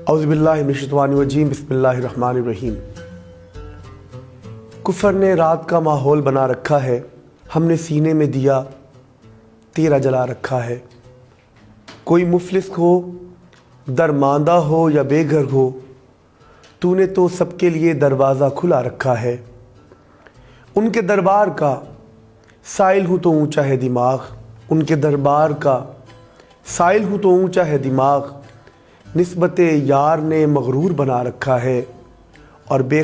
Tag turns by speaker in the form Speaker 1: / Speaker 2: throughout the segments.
Speaker 1: اعوذ باللہ من الشیطان الرجیم بسم اللہ الرحمن الرحیم۔ کفر نے رات کا ماحول بنا رکھا ہے، ہم نے سینے میں دیا تیرا جلا رکھا ہے۔ کوئی مفلس ہو، درماندہ ہو یا بے گھر ہو، تو نے تو سب کے لیے دروازہ کھلا رکھا ہے۔ ان کے دربار کا سائل ہوں تو اونچا ہے دماغ، ان کے دربار کا سائل ہوں تو اونچا ہے دماغ، نسبت یار نے مغرور بنا رکھا ہے۔ اور بے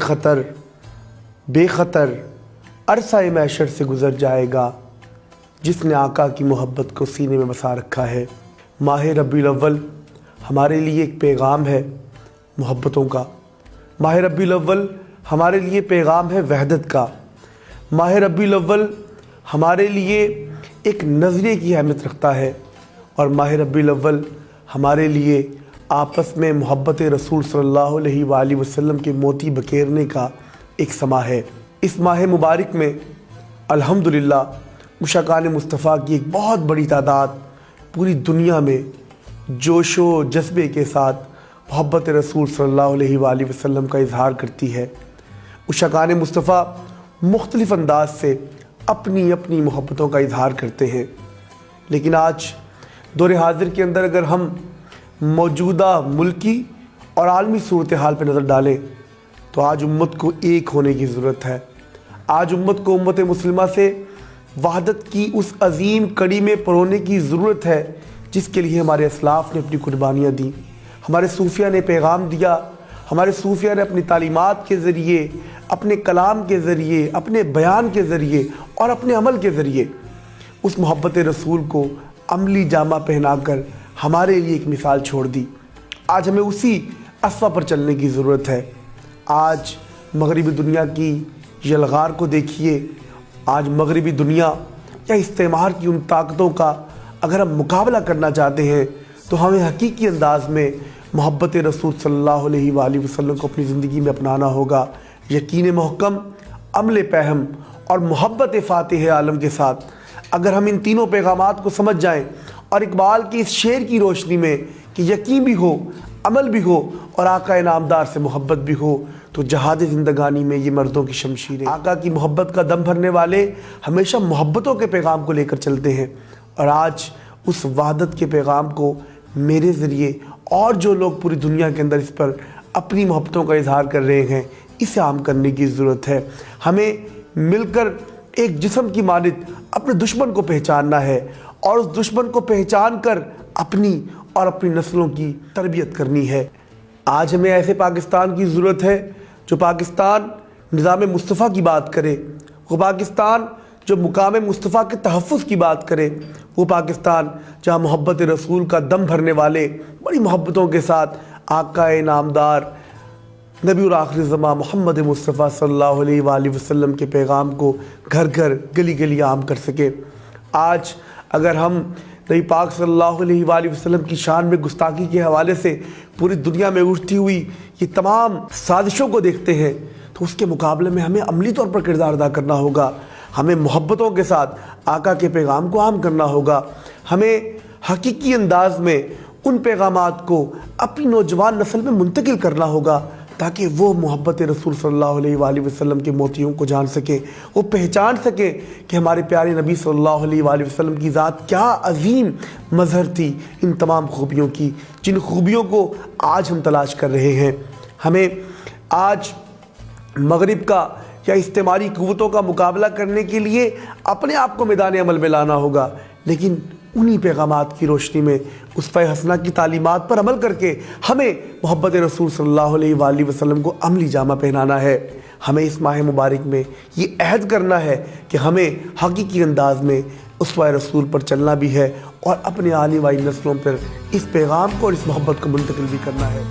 Speaker 1: خطر عرصہ محشر سے گزر جائے گا جس نے آقا کی محبت کو سینے میں بسا رکھا ہے۔ ماہ ربیع الاول ہمارے لیے ایک پیغام ہے محبتوں کا، ماہ ربیع الاول ہمارے لیے پیغام ہے وحدت کا، ماہ ربیع الاول ہمارے لیے ایک نظریے کی اہمیت رکھتا ہے، اور ماہ ربیع الاول ہمارے لیے آپس میں محبت رسول صلی اللہ علیہ وآلہ وسلم کے موتی بکیرنے کا ایک سماں ہے۔ اس ماہ مبارک میں الحمدللہ عشاقان مصطفیٰ کی ایک بہت بڑی تعداد پوری دنیا میں جوش و جذبے کے ساتھ محبت رسول صلی اللہ علیہ وآلہ وسلم کا اظہار کرتی ہے۔ عشاقان مصطفیٰ مختلف انداز سے اپنی اپنی محبتوں کا اظہار کرتے ہیں، لیکن آج دور حاضر کے اندر اگر ہم موجودہ ملکی اور عالمی صورتحال پہ نظر ڈالیں تو آج امت کو ایک ہونے کی ضرورت ہے۔ آج امت کو امت مسلمہ سے وحدت کی اس عظیم کڑی میں پرونے کی ضرورت ہے جس کے لیے ہمارے اسلاف نے اپنی قربانیاں دیں، ہمارے صوفیہ نے پیغام دیا، ہمارے صوفیہ نے اپنی تعلیمات کے ذریعے، اپنے کلام کے ذریعے، اپنے بیان کے ذریعے اور اپنے عمل کے ذریعے اس محبت رسول کو عملی جامہ پہنا کر ہمارے لیے ایک مثال چھوڑ دی۔ آج ہمیں اسی اسوہ پر چلنے کی ضرورت ہے۔ آج مغربی دنیا کی یلغار کو دیکھیے، آج مغربی دنیا یا استعمار کی ان طاقتوں کا اگر ہم مقابلہ کرنا چاہتے ہیں تو ہمیں حقیقی انداز میں محبت رسول صلی اللہ علیہ وآلہ وسلم کو اپنی زندگی میں اپنانا ہوگا۔ یقین محکم، عمل پہم اور محبت فاتح عالم کے ساتھ اگر ہم ان تینوں پیغامات کو سمجھ جائیں اور اقبال کی اس شعر کی روشنی میں کہ یقین بھی ہو، عمل بھی ہو اور آقا نامدار سے محبت بھی ہو، تو جہاد زندگانی میں یہ مردوں کی شمشیریں۔ آقا کی محبت کا دم بھرنے والے ہمیشہ محبتوں کے پیغام کو لے کر چلتے ہیں، اور آج اس وحدت کے پیغام کو میرے ذریعے اور جو لوگ پوری دنیا کے اندر اس پر اپنی محبتوں کا اظہار کر رہے ہیں اسے عام کرنے کی ضرورت ہے۔ ہمیں مل کر ایک جسم کی مانند اپنے دشمن کو پہچاننا ہے، اور اس دشمن کو پہچان کر اپنی اور اپنی نسلوں کی تربیت کرنی ہے۔ آج ہمیں ایسے پاکستان کی ضرورت ہے جو پاکستان نظام مصطفیٰ کی بات کرے، وہ پاکستان جو مقام مصطفیٰ کے تحفظ کی بات کرے، وہ پاکستان جہاں محبت رسول کا دم بھرنے والے بڑی محبتوں کے ساتھ آقا نامدار نبی اور آخر زمان محمد مصطفیٰ صلی اللہ علیہ وآلہ وسلم کے پیغام کو گھر گھر گلی گلی عام کر سکے۔ آج اگر ہم نبی پاک صلی اللہ علیہ وآلہ وسلم کی شان میں گستاخی کے حوالے سے پوری دنیا میں اٹھتی ہوئی یہ تمام سازشوں کو دیکھتے ہیں تو اس کے مقابلے میں ہمیں عملی طور پر کردار ادا کرنا ہوگا۔ ہمیں محبتوں کے ساتھ آقا کے پیغام کو عام کرنا ہوگا۔ ہمیں حقیقی انداز میں ان پیغامات کو اپنی نوجوان نسل میں منتقل کرنا ہوگا تاکہ وہ محبت رسول صلی اللہ علیہ وآلہ وسلم کے موتیوں کو جان سکیں، وہ پہچان سکیں کہ ہمارے پیارے نبی صلی اللہ علیہ وآلہ وسلم کی ذات کیا عظیم مظہر تھی ان تمام خوبیوں کی، جن خوبیوں کو آج ہم تلاش کر رہے ہیں۔ ہمیں آج مغرب کا یا استعماری قوتوں کا مقابلہ کرنے کے لیے اپنے آپ کو میدان عمل میں لانا ہوگا، لیکن انہی پیغامات کی روشنی میں اسوہ حسنہ کی تعلیمات پر عمل کر کے ہمیں محبت رسول صلی اللہ علیہ وآلہ وسلم کو عملی جامہ پہنانا ہے۔ ہمیں اس ماہ مبارک میں یہ عہد کرنا ہے کہ ہمیں حقیقی انداز میں اسوہ رسول پر چلنا بھی ہے اور اپنے آنے والی نسلوں پر اس پیغام کو اور اس محبت کو منتقل بھی کرنا ہے۔